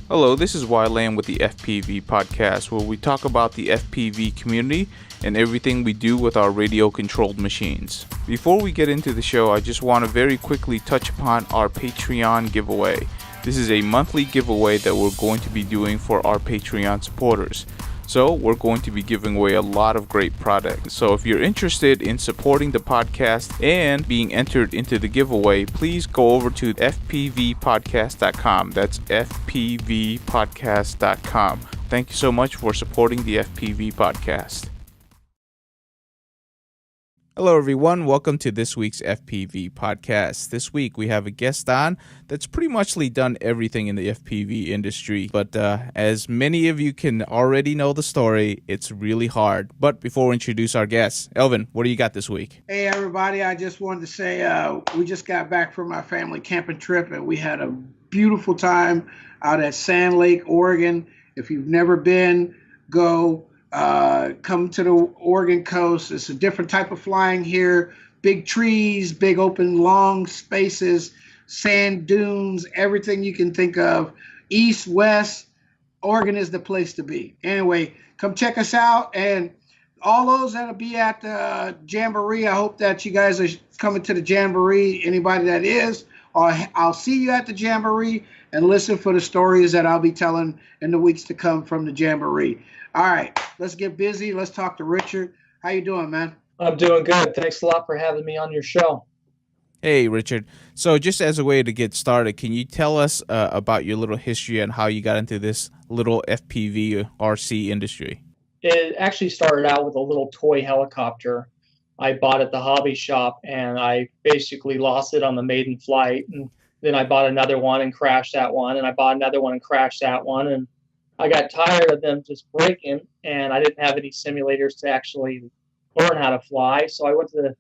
Hello, this is Wyland with the FPV podcast, where we talk about the FPV community and everything we do with our radio-controlled machines. Before we get into the show, I just want to very quickly touch upon our Patreon giveaway. This is a monthly giveaway that we're going to be doing for our Patreon supporters. So we're going to be giving away a lot of great products. So if you're interested in supporting the podcast and being entered into the giveaway, please go over to fpvpodcast.com. That's fpvpodcast.com. Thank you so much for supporting the FPV podcast. Hello everyone, welcome to this week's FPV podcast. This week we have a guest on that's pretty much done everything in the FPV industry, but as many of you can already know the story, it's really hard. But before we introduce our guest, Elvin, what do you got this week? Hey everybody, I just wanted to say we just got back from our family camping trip and we had a beautiful time out at Sand Lake, Oregon. If you've never been, go. Come to the Oregon coast. It's a different type of flying here. Big trees, big open long spaces, sand dunes, everything you can think of. East, west, Oregon is the place to be. Anyway, come check us out. And all those that'll be at the Jamboree, I hope that you guys are coming to the Jamboree. Anybody that is, I'll see you at the Jamboree and listen for the stories that I'll be telling in the weeks to come from the Jamboree. All right, let's get busy. Let's talk to Richard. How you doing, man? I'm doing good. Thanks a lot for having me on your show. Hey, Richard. So just as a way to get started, can you tell us about your little history and how you got into this little FPV RC industry? It actually started out with a little toy helicopter I bought at the hobby shop, and I basically lost it on the maiden flight. And then I bought another one and crashed that one, and I bought another one and crashed that one. And I got tired of them just breaking, and I didn't have any simulators to actually learn how to fly. So I went to the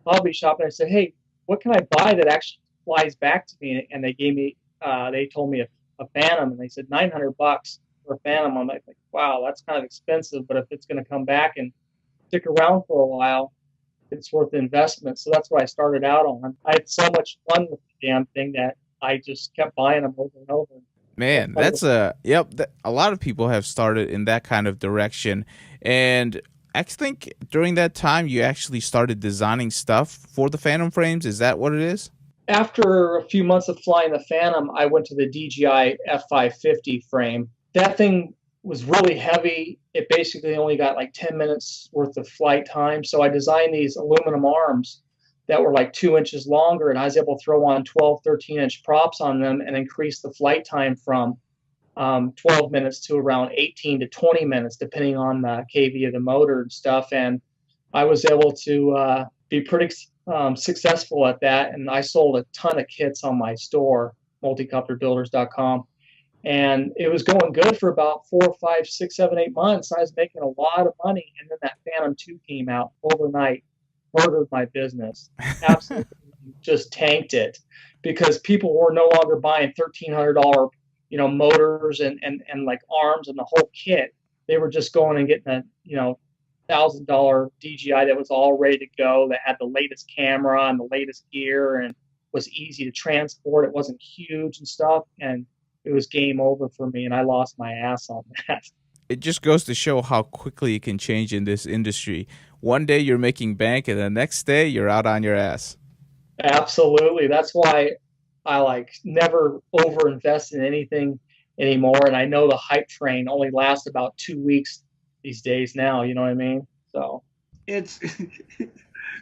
hobby shop and I said, "Hey, what can I buy that actually flies back to me?" And they gave me, they told me a Phantom, and they said $900 for a Phantom. I'm like, wow, that's kind of expensive, but if it's going to come back and stick around for a while, it's worth the investment. So that's what I started out on. I had so much fun with the damn thing that I just kept buying them over and over. Man, that's a lot of people have started in that kind of direction. And I think during that time you actually started designing stuff for the Phantom frames. Is that what it is? After a few months of flying the Phantom, I went to the DJI F550 frame. That thing was really heavy. It basically only got like 10 minutes worth of flight time. So I designed these aluminum arms that were like 2 inches longer, and I was able to throw on 12, 13-inch props on them and increase the flight time from 12 minutes to around 18 to 20 minutes, depending on the KV of the motor and stuff. And I was able to be pretty successful at that, and I sold a ton of kits on my store, multicopterbuilders.com. And it was going good for about 4, 5, 6, 7, 8 months. I was making a lot of money, and then that Phantom 2 came out overnight. Murdered my business. Absolutely just tanked it because people were no longer buying $1,300, motors and like arms and the whole kit. They were just going and getting a, $1,000 DJI that was all ready to go, that had the latest camera and the latest gear and was easy to transport. It wasn't huge and stuff, and it was game over for me, and I lost my ass on that. It just goes to show how quickly it can change in this industry. One day you're making bank, and the next day you're out on your ass. Absolutely. That's why I never overinvest in anything anymore. And I know the hype train only lasts about 2 weeks these days now. You know what I mean? So it's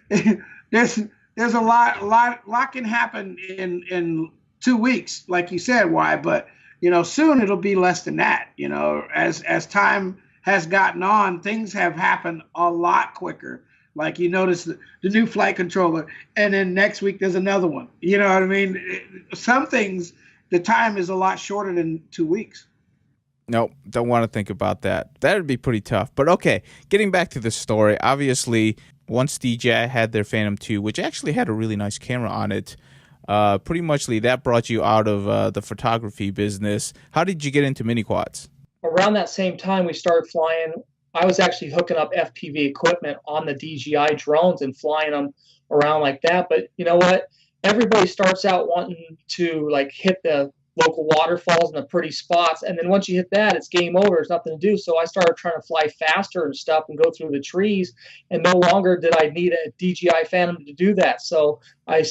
there's a lot can happen in 2 weeks, like you said, why? But soon it'll be less than that. As time has gotten on, things have happened a lot quicker. Like you notice the new flight controller, and then next week there's another one. You know what I mean? Some things, the time is a lot shorter than 2 weeks. Nope, don't want to think about that. That would be pretty tough. But okay, getting back to the story, obviously, once DJI had their Phantom 2, which actually had a really nice camera on it, pretty much that brought you out of the photography business. How did you get into mini quads? Around that same time we started flying, I was actually hooking up FPV equipment on the DJI drones and flying them around like that. But you know what? Everybody starts out wanting to hit the local waterfalls and the pretty spots. And then once you hit that, it's game over. There's nothing to do. So I started trying to fly faster and stuff and go through the trees. And no longer did I need a DJI Phantom to do that. So I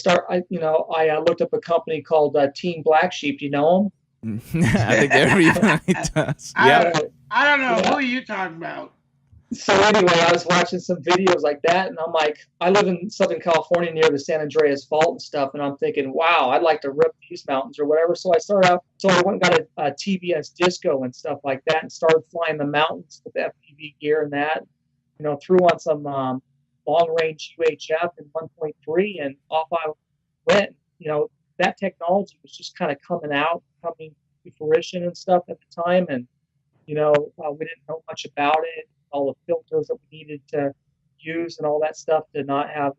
looked up a company called Team Black Sheep. Do you know them? I think everybody does. I don't know. Who are you talking about? So anyway, I was watching some videos like that, and I'm like, I live in Southern California near the San Andreas Fault and stuff, and I'm thinking, wow, I'd like to rip these mountains or whatever. So I went and got a TBS disco and stuff like that, and started flying the mountains with the FPV gear and that. Threw on some long-range UHF and 1.3, and off I went. That technology was just kind of coming to fruition and stuff at the time, and we didn't know much about it. All the filters that we needed to use and all that stuff to not have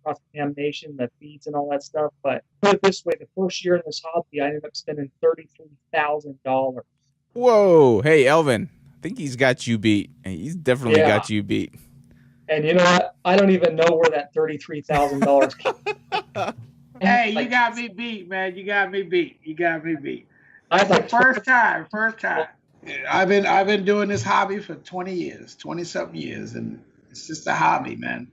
cross-contamination, the feeds and all that stuff. But put it this way, the first year in this hobby, I ended up spending $33,000. Whoa. Hey, Elvin, I think he's got you beat. He's definitely got you beat. And you know what? I don't even know where that $33,000 came from. Hey, you got me beat, man. You got me beat. I had like first time. I've been doing this hobby for 20-something years, and it's just a hobby, man.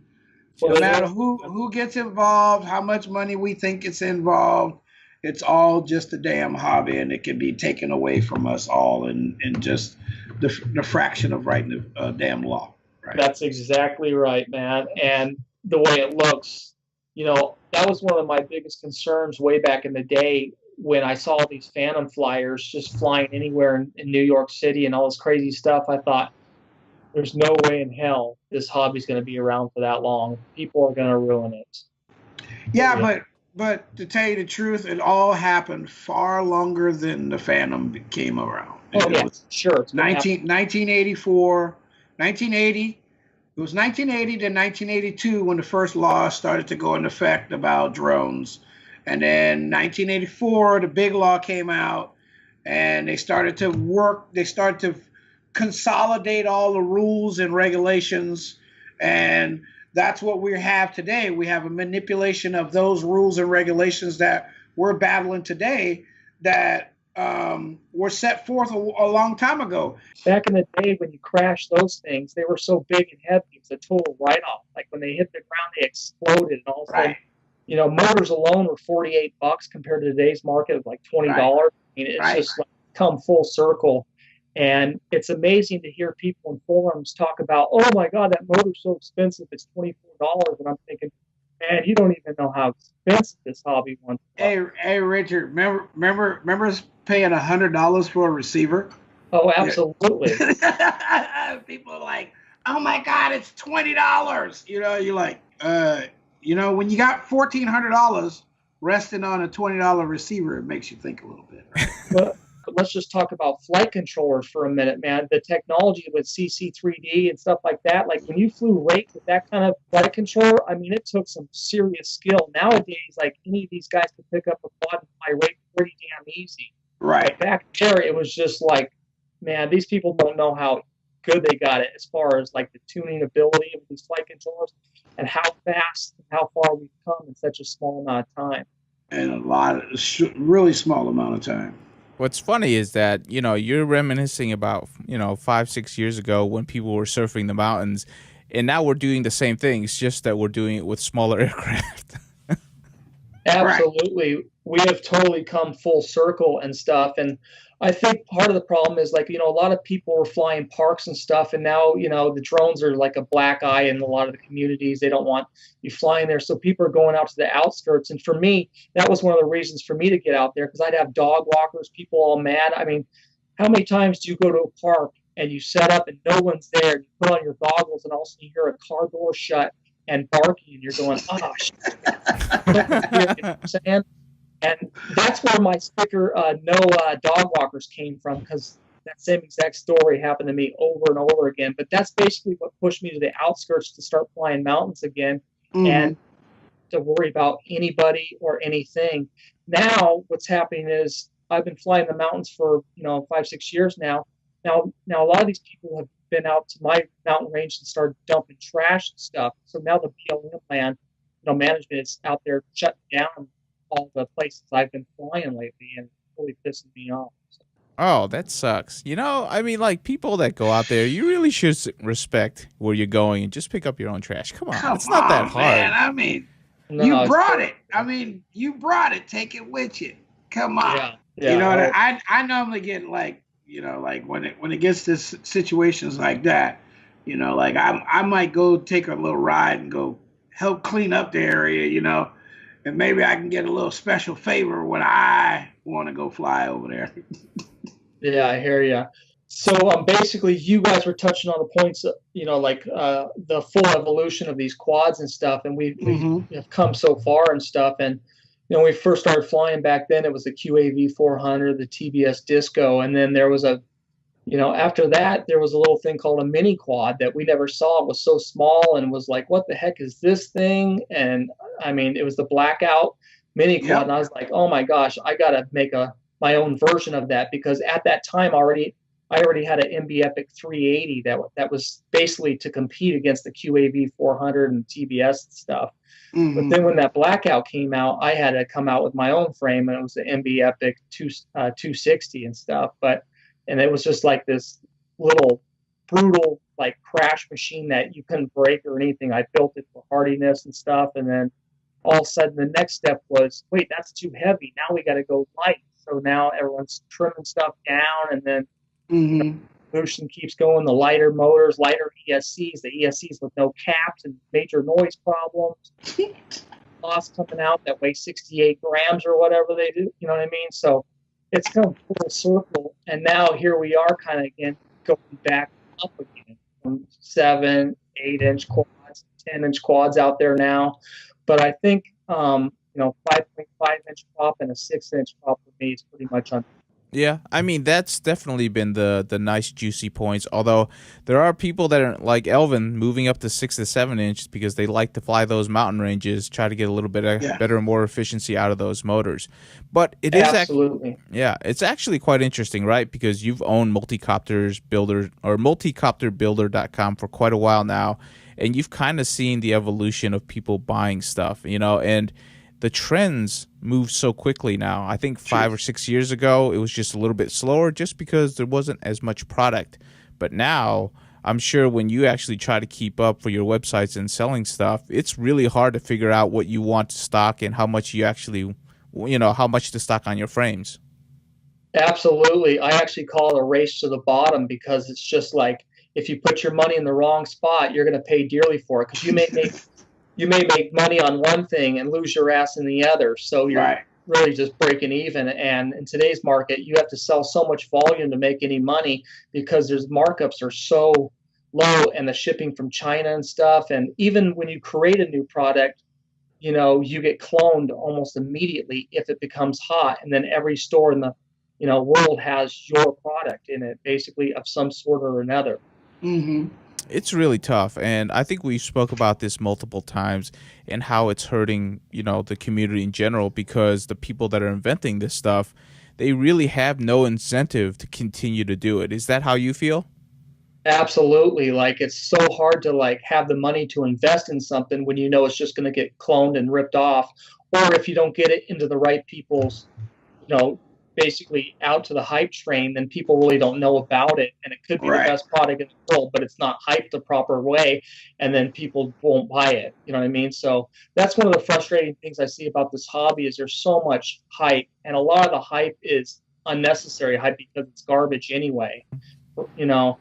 No matter who gets involved, how much money we think it's involved, it's all just a damn hobby, and it can be taken away from us all in just the fraction of writing a damn law. Right? That's exactly right, man. And the way it looks, that was one of my biggest concerns way back in the day, when I saw these Phantom flyers just flying anywhere in New York City and all this crazy stuff. I thought, there's no way in hell this hobby's going to be around for that long. People are going to ruin it. Yeah, but to tell you the truth, it all happened far longer than the Phantom came around. Oh, yeah, sure. 1984, 1980. It was 1980 to 1982 when the first law started to go into effect about drones. And then 1984, the big law came out, and they started to consolidate all the rules and regulations. And that's what we have today. We have a manipulation of those rules and regulations that we're battling today that were set forth a long time ago. Back in the day when you crashed those things, they were so big and heavy, it's a total write-off. Like when they hit the ground, they exploded, and all of a sudden, Right. Motors alone were $48 compared to today's market of like $20. Right. I mean, it's just like come full circle. And it's amazing to hear people in forums talk about, oh my God, that motor's so expensive, it's $24. And I'm thinking, man, you don't even know how expensive this hobby was. Hey, Richard, remember us paying $100 for a receiver? Oh, absolutely. People are like, oh my God, it's $20. You're like, when you got $1,400 resting on a $20 receiver, it makes you think a little bit. Right? But let's just talk about flight controllers for a minute, man. The technology with CC3D and stuff like that, like when you flew rate with that kind of flight controller, I mean, it took some serious skill. Nowadays, like any of these guys can pick up a quad and fly rate pretty damn easy. Right. But back there, it was just like, man, these people don't know how good they got it as far as like the tuning ability of these flight controllers and how fast and how far we've come in such a small amount of time. And really small amount of time. What's funny is that, you're reminiscing about, 5-6 years ago when people were surfing the mountains, and now we're doing the same thing. It's just that we're doing it with smaller aircraft. Absolutely. Right. We have totally come full circle and stuff. And I think part of the problem is like, a lot of people were flying parks and stuff. And now, the drones are like a black eye in a lot of the communities. They don't want you flying there. So people are going out to the outskirts. And for me, that was one of the reasons for me to get out there, because I'd have dog walkers, people all mad. I mean, how many times do you go to a park and you set up and no one's there? And you put on your goggles and all of a sudden you hear a car door shut and barking, and you're going, oh, shit. You know what I'm saying? And that's where my sticker, no dog walkers came from, because that same exact story happened to me over and over again. But that's basically what pushed me to the outskirts to start flying mountains again and to worry about anybody or anything. Now, what's happening is I've been flying the mountains for, 5-6 years now. Now, a lot of these people have been out to my mountain range and started dumping trash and stuff. So now the BLM land, management is out there shutting down all the places I've been flying lately. And really pissing me off. Oh, that sucks. You know, I mean, like, people that go out there, you really should respect where you're going and just pick up your own trash. Come on, Come it's not that on, man. hard. I mean, you No, it's brought it. I mean, you brought it. Take it with you. Come on. yeah, You know, yeah. I normally get like, you know, like when it gets to situations like that, you know, like I might go take a little ride and go help clean up the area, you know, and maybe I can get a little special favor when I want to go fly over there. Yeah, I hear you. So basically, you guys were touching on the points, you know, like the full evolution of these quads and stuff, and we have come so far and stuff. And you know, when we first started flying back then, it was the QAV 400, the TBS Disco, and then there was a, you know, after that, there was a little thing called a mini quad that we never saw. It was so small and was like, what the heck is this thing? And I mean, it was the blackout mini quad, and I was like, oh my gosh, I got to make my own version of that, because at that time I already had an MB Epic 380 that was basically to compete against the QAV 400 and TBS and stuff. But then when that blackout came out, I had to come out with my own frame, and it was the MB Epic 260 and stuff. And it was just like this little brutal like crash machine that you couldn't break or anything. I built it for hardiness and stuff, and then all of a sudden the next step was, wait, that's too heavy. Now we got to go light. So now everyone's trimming stuff down, and then evolution keeps going. The lighter motors, lighter ESCs, the ESCs with no caps and major noise problems. Loss coming out that weigh 68 grams or whatever they do. You know what I mean? So it's kind of full circle. And now here we are kind of again going back up again from 7, 8-inch quads, 10-inch quads out there now. But I think, you know, 5.5-inch prop and a 6-inch prop for me is pretty much on. Yeah, I mean, that's definitely been the nice juicy points. Although there are people that are like Elvin moving up to 6 to 7-inch because they like to fly those mountain ranges, try to get a little bit better, more efficiency out of those motors. But it is absolutely, it's actually quite interesting, right? Because you've owned Multicopters Builder or multicopterbuilder.com for quite a while now, and you've kind of seen the evolution of people buying stuff, you know, and the trends move so quickly now. I think 5 or 6 years ago, it was just a little bit slower just because there wasn't as much product. But now, I'm sure when you actually try to keep up for your websites and selling stuff, it's really hard to figure out what you want to stock and how much you actually, you know, how much to stock on your frames. Absolutely. I actually call it a race to the bottom, because it's just like, if you put your money in the wrong spot, you're going to pay dearly for it, because you may make money on one thing and lose your ass in the other. So you're really just breaking even. And in today's market, you have to sell so much volume to make any money, because there's markups are so low, and the shipping from China and stuff. And even when you create a new product, you know, you get cloned almost immediately if it becomes hot. And then every store in the, you know, world has your product in it, basically, of some sort or another. It's really tough, and I think we spoke about this multiple times and how it's hurting, you know, the community in general, because the people that are inventing this stuff, they really have no incentive to continue to do it. Is that how you feel? Absolutely. Like, it's so hard to like have the money to invest in something when you know it's just going to get cloned and ripped off, or if you don't get it into the right people's, you know, basically out to the hype train, then people really don't know about it, and it could be the best product in the world, but it's not hyped the proper way, and then people won't buy it. You know what I mean? So that's one of the frustrating things I see about this hobby, is there's so much hype, and a lot of the hype is unnecessary hype because it's garbage anyway. You know,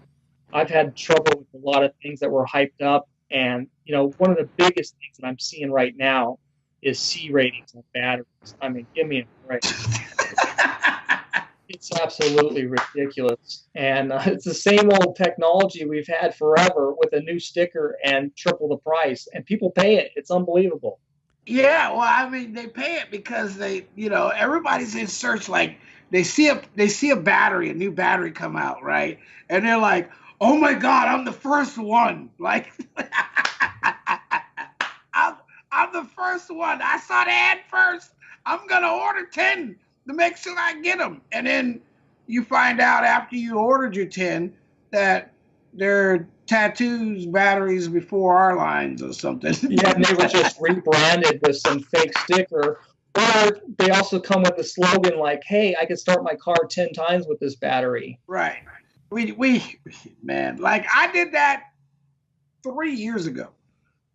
I've had trouble with a lot of things that were hyped up, and you know, one of the biggest things that I'm seeing right now is C ratings on batteries. I mean, give me a break. It's absolutely ridiculous. And it's the same old technology we've had forever with a new sticker and triple the price. And people pay it. It's unbelievable. Yeah, well, I mean, they pay it because they, you know, everybody's in search. Like, they see a battery, a new battery come out, right? And they're like, oh my God, I'm the first one. Like, I'm the first one. I saw the ad first. I'm going to order 10 to make sure I get them. And then you find out after you ordered your 10 that they're tattoos batteries before our lines or something. Yeah, and they were just rebranded with some fake sticker, Or they also come with a slogan like, "Hey, I can start my car 10 times with this battery." Right. We man, like I did that 3 years ago.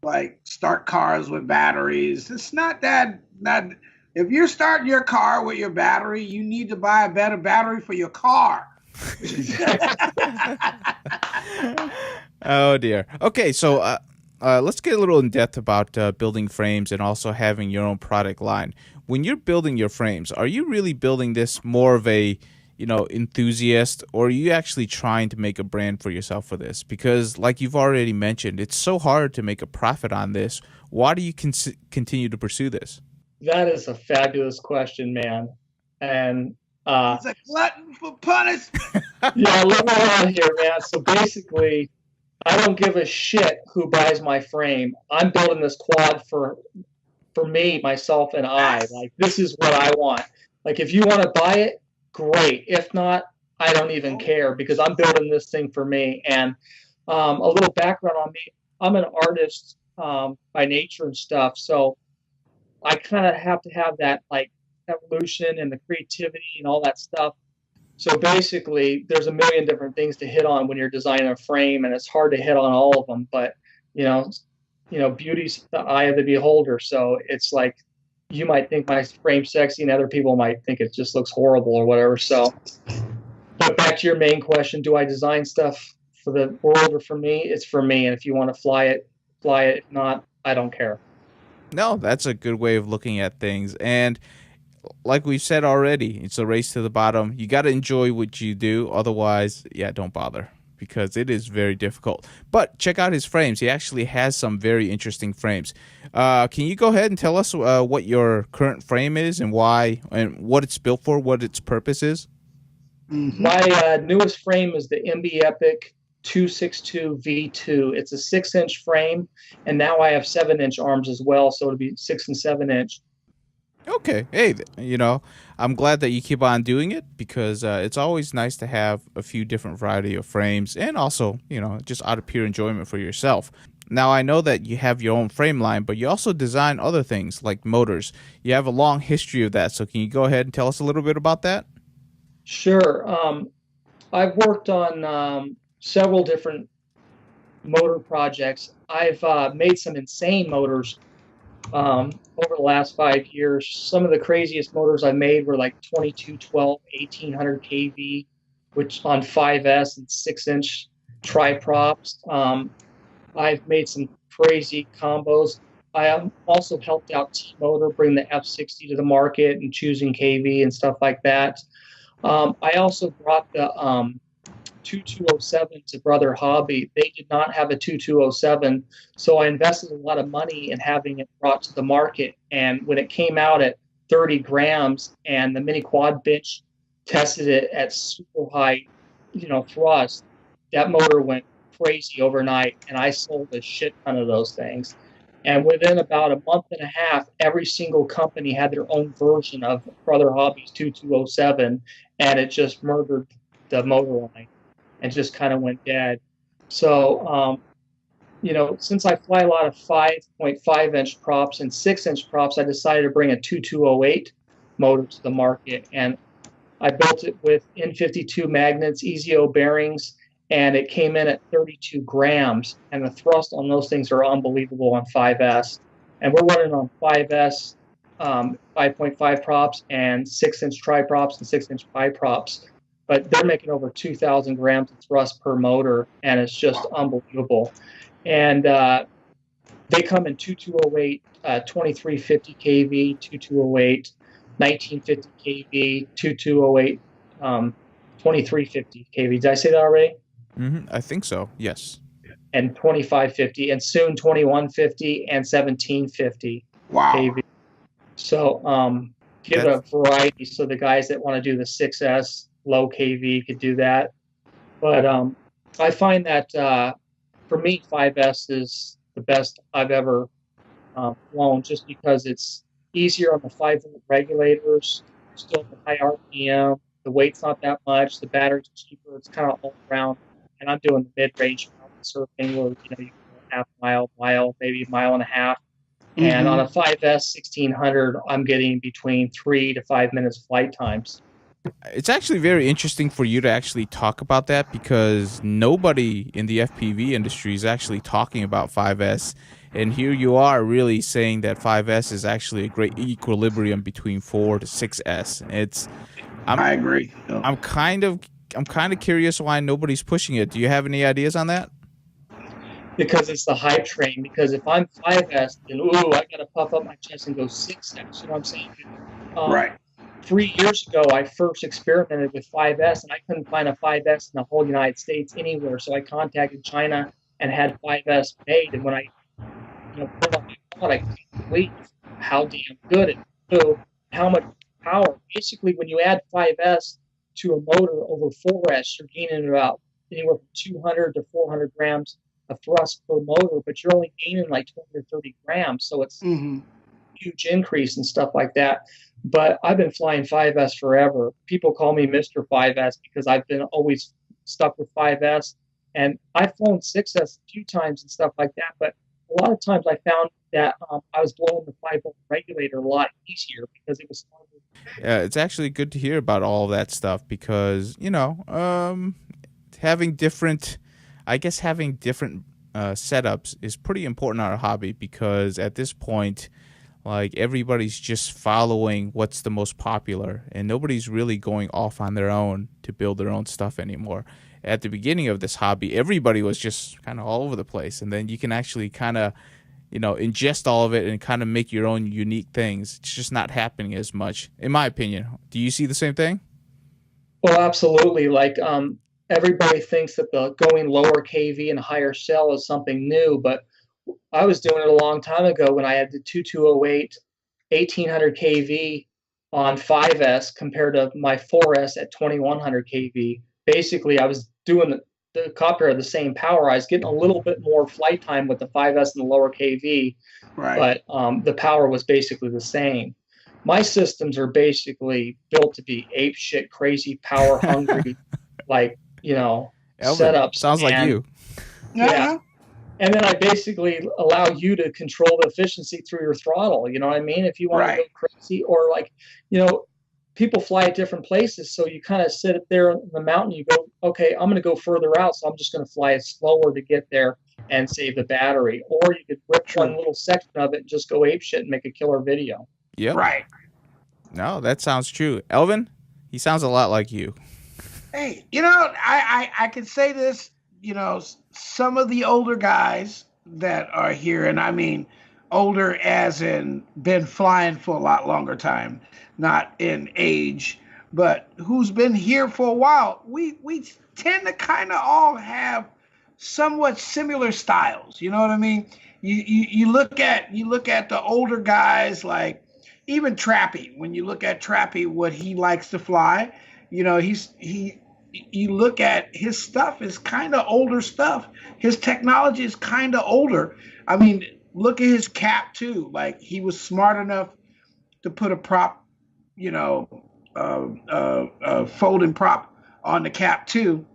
Like start cars with batteries. It's not if you're starting your car with your battery, you need to buy a better battery for your car. Oh dear. Okay, so let's get a little in depth about building frames and also having your own product line. When you're building your frames, are you really building this more of a, enthusiast, or are you actually trying to make a brand for yourself for this? Because, like you've already mentioned, it's so hard to make a profit on this. Why do you continue to pursue this? That is a fabulous question, man. And He's a glutton for punishment. yeah, let me out here, man. So basically, I don't give a shit who buys my frame. I'm building this quad for me, myself, and I. Like, this is what I want. Like, if you want to buy it, great. If not, I don't even care, because I'm building this thing for me. And a little background on me: I'm an artist by nature and stuff, so I kind of have to have that like evolution and the creativity and all that stuff. So basically, there's a million different things to hit on when you're designing a frame, and it's hard to hit on all of them. But you know, beauty's the eye of the beholder. So it's like you might think my frame's sexy, and other people might think it just looks horrible or whatever. So, but back to your main question: do I design stuff for the world or for me? It's for me, and if you want to fly it, fly it. If not, I don't care. No, that's a good way of looking at things. And like we've said already, it's a race to the bottom. You got to enjoy what you do. Otherwise, yeah, don't bother, because it is very difficult. But check out his frames. He actually has some very interesting frames. Can you go ahead and tell us what your current frame is and why, and what it's built for, what its purpose is? Mm-hmm. My newest frame is the MB Epic 262 V2. It's a 6-inch frame, and now I have 7-inch arms as well, so it'll be 6 and 7-inch. Okay. Hey, I'm glad that you keep on doing it, because it's always nice to have a few different variety of frames, and also, just out of pure enjoyment for yourself. Now, I know that you have your own frame line, but you also design other things like motors. You have a long history of that, so can you go ahead and tell us a little bit about that? Sure. I've worked on several different motor projects. I've made some insane motors over the last 5 years. Some of the craziest motors I made were like 2212 1800 kV, which on 5S and 6-inch tri-props. I've made some crazy combos. I also helped out T-Motor bring the F60 to the market and choosing KV and stuff like that. I also brought the 2207 to Brother Hobby. They did not have a 2207, so I invested a lot of money in having it brought to the market. And when it came out at 30 grams, and the mini quad bench tested it at super high, thrust, that motor went crazy overnight, and I sold a shit ton of those things. And within about a month and a half, every single company had their own version of Brother Hobby's 2207, and it just murdered the motor line and just kind of went dead. So, since I fly a lot of 5.5-inch props and 6-inch props, I decided to bring a 2208 motor to the market. And I built it with N52 magnets, EZO bearings, and it came in at 32 grams. And the thrust on those things are unbelievable on 5S. And we're running on 5S 5.5 props and 6-inch tri-props and 6-inch bi-props. But they're making over 2,000 grams of thrust per motor, and it's just unbelievable. And they come in 2208, 2350 kV, 2208, 1950 kV, 2208, 2350 kV. Did I say that already? I think so, yes. And 2550, and soon 2150 and 1750 kV. So give it a variety, so the guys that want to do the 6S low kV could do that. But I find that for me, 5S is the best I've ever flown, just because it's easier on the 5-volt regulators, still the high RPM, the weight's not that much, the battery's cheaper, it's kind of all around. And I'm doing the mid-range mountain surfing where you can go half mile, maybe a mile and a half And on a 5S 1600, I'm getting between 3 to 5 minutes flight times. It's actually very interesting for you to actually talk about that, because nobody in the FPV industry is actually talking about 5S. And here you are really saying that 5S is actually a great equilibrium between 4 to 6S. I agree. I'm kind of curious why nobody's pushing it. Do you have any ideas on that? Because it's the hype train. Because if I'm 5S, then I got to puff up my chest and go 6S. You know what I'm saying? Right. 3 years ago, I first experimented with 5S, and I couldn't find a 5S in the whole United States anywhere. So I contacted China and had 5S made. And when I put it on my pod, I couldn't believe how damn good it flew, how much power. Basically, when you add 5S to a motor over 4S, you're gaining about anywhere from 200 to 400 grams of thrust per motor, but you're only gaining like 20 or 30 grams. So it's a huge increase and stuff like that. But I've been flying 5S forever. People call me Mr. 5S because I've been always stuck with 5S. And I've flown 6S a few times and stuff like that. But a lot of times I found that I was blowing the 5-volt regulator a lot easier because it was smarter. Yeah, it's actually good to hear about all of that stuff, because, having different setups is pretty important in our hobby, because at this point, like, everybody's just following what's the most popular, and nobody's really going off on their own to build their own stuff anymore. At the beginning of this hobby, everybody was just kind of all over the place, and then you can actually kind of, ingest all of it and kind of make your own unique things. It's just not happening as much, in my opinion. Do you see the same thing? Well, absolutely. Like, everybody thinks that the going lower KV and higher cell is something new, but I was doing it a long time ago when I had the 2208 1800 kV on 5S compared to my 4S at 2100 kV. Basically, I was doing the copter at the same power. I was getting a little bit more flight time with the 5S and the lower kV, but the power was basically the same. My systems are basically built to be ape shit, crazy, power hungry, like, Elvin, setups. Sounds like you. Yeah. And then I basically allow you to control the efficiency through your throttle. You know what I mean? If you want to go crazy, or like, people fly at different places. So you kind of sit up there in the mountain, you go, okay, I'm going to go further out. So I'm just going to fly it slower to get there and save the battery. Or you could rip one little section of it and just go ape shit and make a killer video. Yep. Right. No, that sounds true. Elvin, he sounds a lot like you. Hey, I can say this, some of the older guys that are here, and I mean older as in been flying for a lot longer time, not in age, but who's been here for a while, we tend to kind of all have somewhat similar styles. You know what I mean? You look at the older guys, like even Trappy. When you look at Trappy, what he likes to fly, you look at his stuff is kind of older stuff. His technology is kind of older. I mean, look at his cap too. Like, he was smart enough to put a prop, folding prop on the cap too,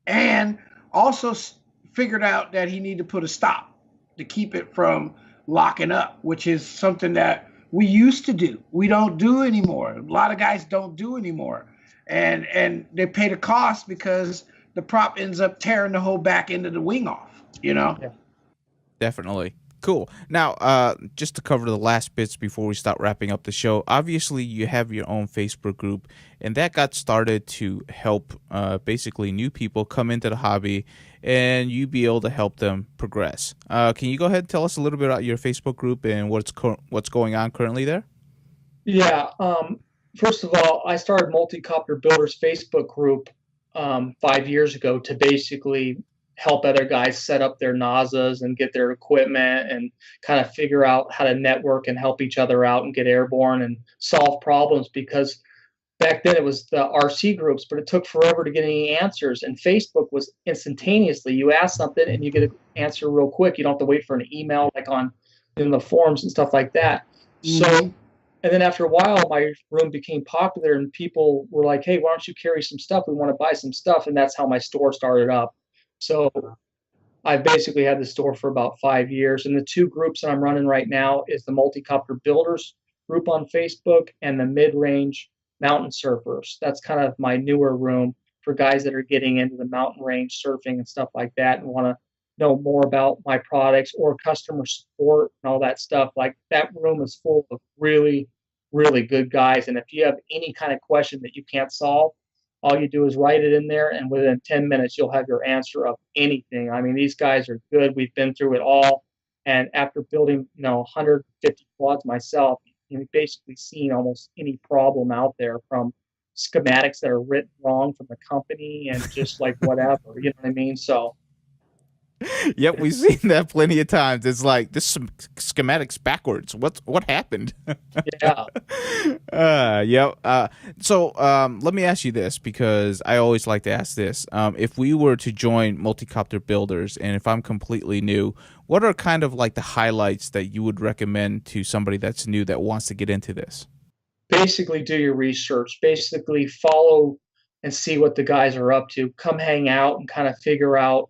and also figured out that he needed to put a stop to keep it from locking up, which is something that we used to do. We don't do anymore. A lot of guys don't do anymore. And they pay the cost because the prop ends up tearing the whole back end of the wing off, Yeah. Definitely. Cool. Now, just to cover the last bits before we start wrapping up the show, obviously you have your own Facebook group, and that got started to help basically new people come into the hobby, and you be able to help them progress. Can you go ahead and tell us a little bit about your Facebook group and what's going on currently there? Yeah. First of all, I started Multicopter Builders Facebook group 5 years ago to basically help other guys set up their NASAs and get their equipment and kind of figure out how to network and help each other out and get airborne and solve problems, because back then it was the RC groups, but it took forever to get any answers. And Facebook was instantaneously. You ask something and you get an answer real quick. You don't have to wait for an email like on the forums and stuff like that. So. And then after a while, my room became popular and people were like, hey, why don't you carry some stuff? We want to buy some stuff. And that's how my store started up. So I've basically had the store for about 5 years. And the two groups that I'm running right now is the Multicopter Builders group on Facebook and the Mid-Range Mountain Surfers. That's kind of my newer room for guys that are getting into the mountain range surfing and stuff like that and want to know more about my products or customer support and all that stuff. Like that room is full of really, really good guys. And if you have any kind of question that you can't solve, all you do is write it in there, and within 10 minutes, you'll have your answer of anything. I mean, these guys are good. We've been through it all. And after building, 150 quads myself, you've basically seen almost any problem out there, from schematics that are written wrong from the company and just like whatever, you know what I mean? So, Yep, we've seen that plenty of times. It's like this schematic's backwards. What happened? yeah. Yep. So let me ask you this, because I always like to ask this. If we were to join Multicopter Builders, and if I'm completely new, what are kind of like the highlights that you would recommend to somebody that's new that wants to get into this? Basically, do your research. Basically, follow and see what the guys are up to. Come hang out and kind of figure out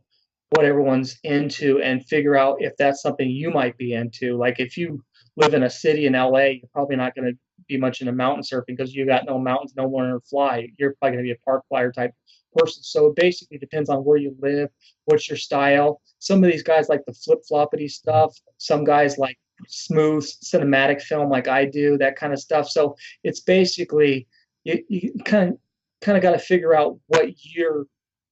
what everyone's into and figure out if that's something you might be into. Like if you live in a city in LA, you're probably not going to be much into mountain surfing because you got no mountains, no one to fly. You're probably going to be a park flyer type person. So it basically depends on where you live, what's your style. Some of these guys like the flip-floppity stuff. Some guys like smooth cinematic film like I do, that kind of stuff. So it's basically you kind of got to figure out what you're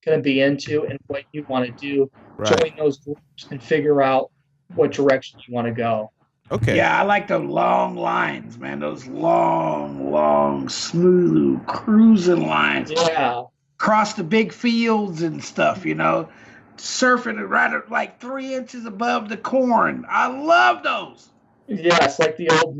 going to be into and what you want to do. Right. Join those groups and figure out what direction you want to go. Okay. Yeah, I like the long lines, man. Those long, smooth cruising lines. Yeah. Across the big fields and stuff, surfing right at like 3 inches above the corn. I love those. Yeah, it's like the old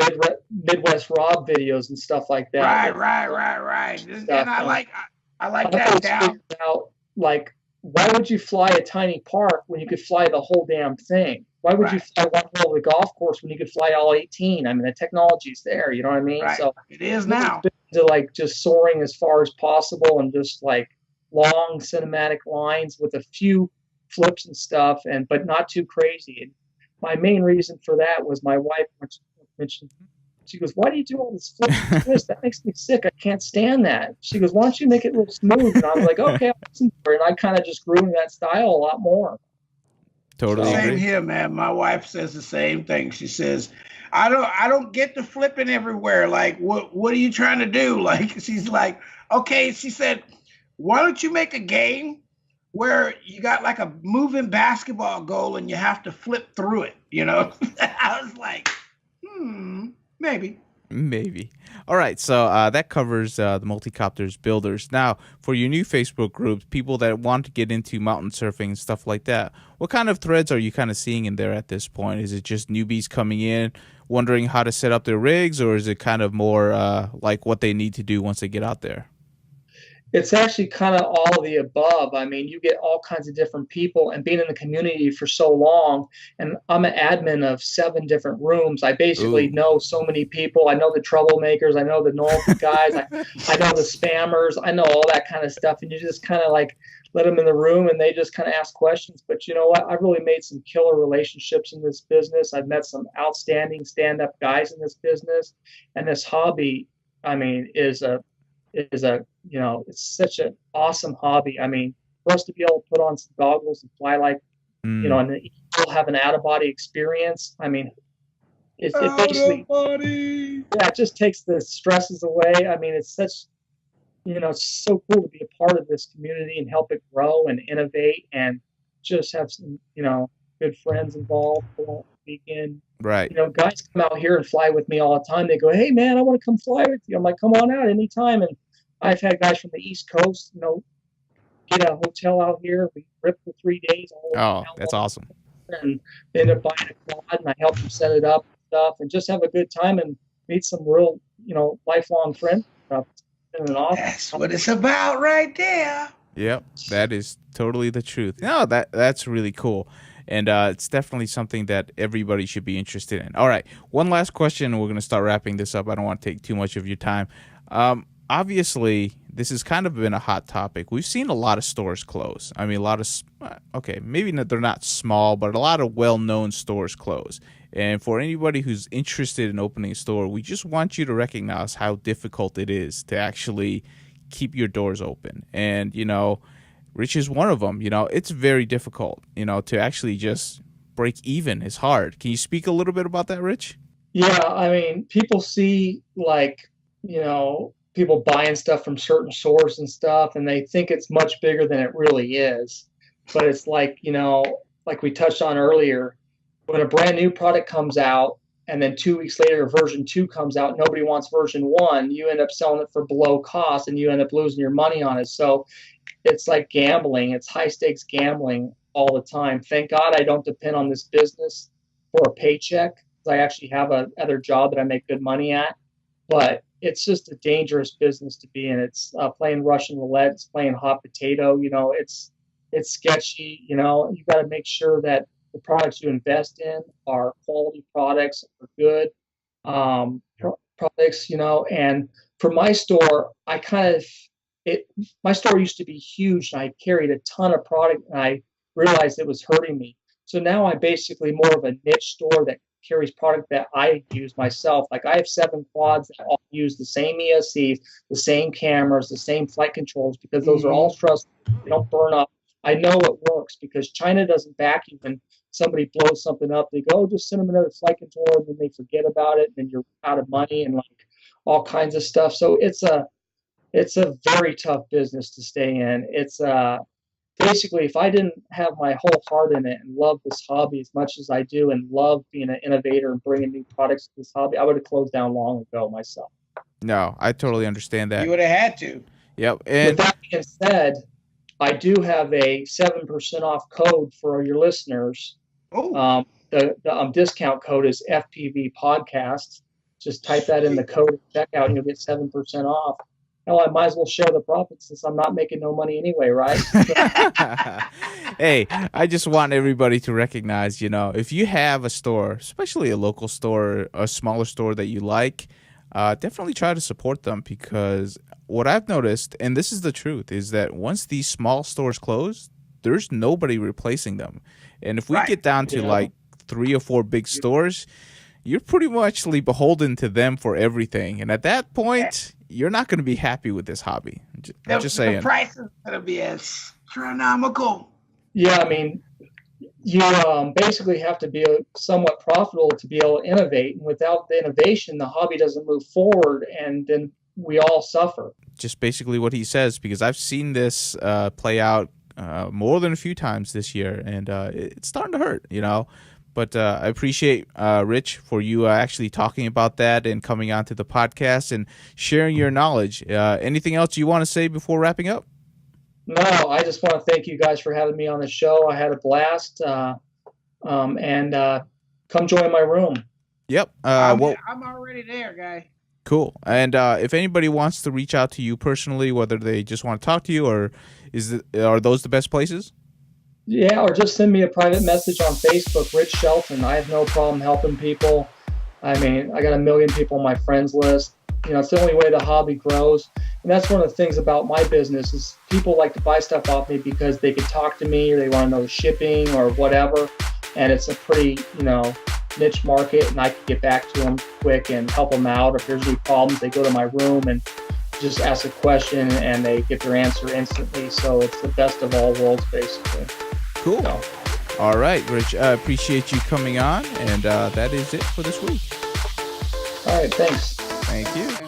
Midwest Rob videos and stuff like that. Right. And I like that down. Out, like, why would you fly a tiny park when you could fly the whole damn thing? Why would you fly one hole of the golf course when you could fly all 18? I mean, the technology's there, you know what I mean? Right. So it is now. To like just soaring as far as possible and just like long cinematic lines with a few flips and stuff, but not too crazy. And my main reason for that was my wife mentioned. She goes, "Why do you do all this flip and twist? That makes me sick. I can't stand that." She goes, "Why don't you make it a little smooth?" And I was like, "Okay, I'll listen to her." And I kind of just grew in that style a lot more. Totally Same agree. here, man. My wife says the same thing. She says, I don't get the flipping everywhere. Like, what are you trying to do?" Like, she's like, okay, she said, "Why don't you make a game where you got like a moving basketball goal and you have to flip through it?" I was like, maybe. All right, so that covers the Multicopters Builders. Now, for your new Facebook groups, people that want to get into mountain surfing and stuff like that, what kind of threads are you kind of seeing in there at this point? Is it just newbies coming in, wondering how to set up their rigs, or is it kind of more like what they need to do once they get out there? It's actually kind of all of the above. I mean, you get all kinds of different people, and being in the community for so long, and I'm an admin of 7 different rooms. I basically know so many people. I know the troublemakers. I know the novelty guys. I know the spammers. I know all that kind of stuff. And you just kind of like let them in the room and they just kind of ask questions. But you know what? I've really made some killer relationships in this business. I've met some outstanding stand-up guys in this business. And this hobby, I mean, is it's such an awesome hobby. I mean, for us to be able to put on some goggles and fly like, and you'll have an out-of-body experience. I mean, it basically, it just takes the stresses away. I mean, it's such, it's so cool to be a part of this community and help it grow and innovate and just have some, good friends involved for the weekend. Right. Guys come out here and fly with me all the time. They go, "Hey man, I want to come fly with you." I'm like, "Come on out anytime." And I've had guys from the East Coast, get a hotel out here. We rip for 3 days. Oh, that's awesome. And they end up buying a quad and I help them set it up and stuff and just have a good time and meet some real, lifelong friends. That's what it's about right there. Yep, that is totally the truth. No, that's really cool. And it's definitely something that everybody should be interested in. All right, one last question, and we're going to start wrapping this up. I don't want to take too much of your time. obviously, this has kind of been a hot topic. We've seen a lot of stores close. I mean, a lot of, okay, maybe they're not small, but a lot of well-known stores close. And for anybody who's interested in opening a store, we just want you to recognize how difficult it is to actually keep your doors open. And, you know, Rich is one of them. You know, it's very difficult, you know, to actually just break even is hard. Can you speak a little bit about that, Rich? Yeah, I mean, people see, like, you know, people buying stuff from certain stores and stuff, and they think it's much bigger than it really is. But it's like, you know, like we touched on earlier, when a brand new product comes out and then 2 weeks later version 2 comes out, nobody wants version 1, you end up selling it for below cost and you end up losing your money on it. So it's like gambling. It's high stakes gambling all the time. Thank God I don't depend on this business for a paycheck. I actually have another job that I make good money at, but it's just a dangerous business to be in. It's playing Russian roulette. It's playing hot potato. You know, it's sketchy. You know, you got to make sure that the products you invest in are quality products, are good products. You know, and for my store, my store used to be huge, and I carried a ton of product, and I realized it was hurting me. So now I'm basically more of a niche store that carries product that I use myself. Like I have 7 quads that all use the same ESCs, the same cameras, the same flight controls, because those are all trusted. They don't burn up. I know it works because China doesn't back you when somebody blows something up. They go, oh, just send them another flight controller, and then they forget about it, and then you're out of money and like all kinds of stuff. So it's a very tough business to stay in. It's basically, if I didn't have my whole heart in it and love this hobby as much as I do and love being an innovator and bringing new products to this hobby, I would have closed down long ago myself. No, I totally understand that. You would have had to. Yep. And with that being said, I do have a 7% off code for your listeners. Oh. The discount code is FPV podcast. Just type that in the code at checkout and you'll get 7% off. Hell, I might as well share the profits since I'm not making no money anyway, right? Hey, I just want everybody to recognize, you know, if you have a store, especially a local store, a smaller store that you like, definitely try to support them, because what I've noticed, and this is the truth, is that once these small stores close, there's nobody replacing them. And if we get down to like 3 or 4 big stores, you're pretty much beholden to them for everything. And at that point, you're not going to be happy with this hobby. Just saying. The price is going to be astronomical. Yeah, I mean, you basically have to be somewhat profitable to be able to innovate. And without the innovation, the hobby doesn't move forward, and then we all suffer. Just basically what he says, because I've seen this play out more than a few times this year, and it's starting to hurt, you know. But I appreciate, Rich, for you actually talking about that and coming onto the podcast and sharing your knowledge. Anything else you want to say before wrapping up? No, I just want to thank you guys for having me on the show. I had a blast. And come join my room. Yep. I'm already there, guy. Cool. And if anybody wants to reach out to you personally, whether they just want to talk to you, or are those the best places? Yeah, or just send me a private message on Facebook, Rich Shelton. I have no problem helping people. I mean, I got 1 million people on my friends list. You know, it's the only way the hobby grows. And that's one of the things about my business is people like to buy stuff off me because they can talk to me or they want to know the shipping or whatever. And it's a pretty, you know, niche market, and I can get back to them quick and help them out. If there's any problems, they go to my room and just ask a question and they get their answer instantly. So it's the best of all worlds, basically. Cool. So, all right, Rich, I appreciate you coming on, and that is it for this week. All right, thanks. Thank you.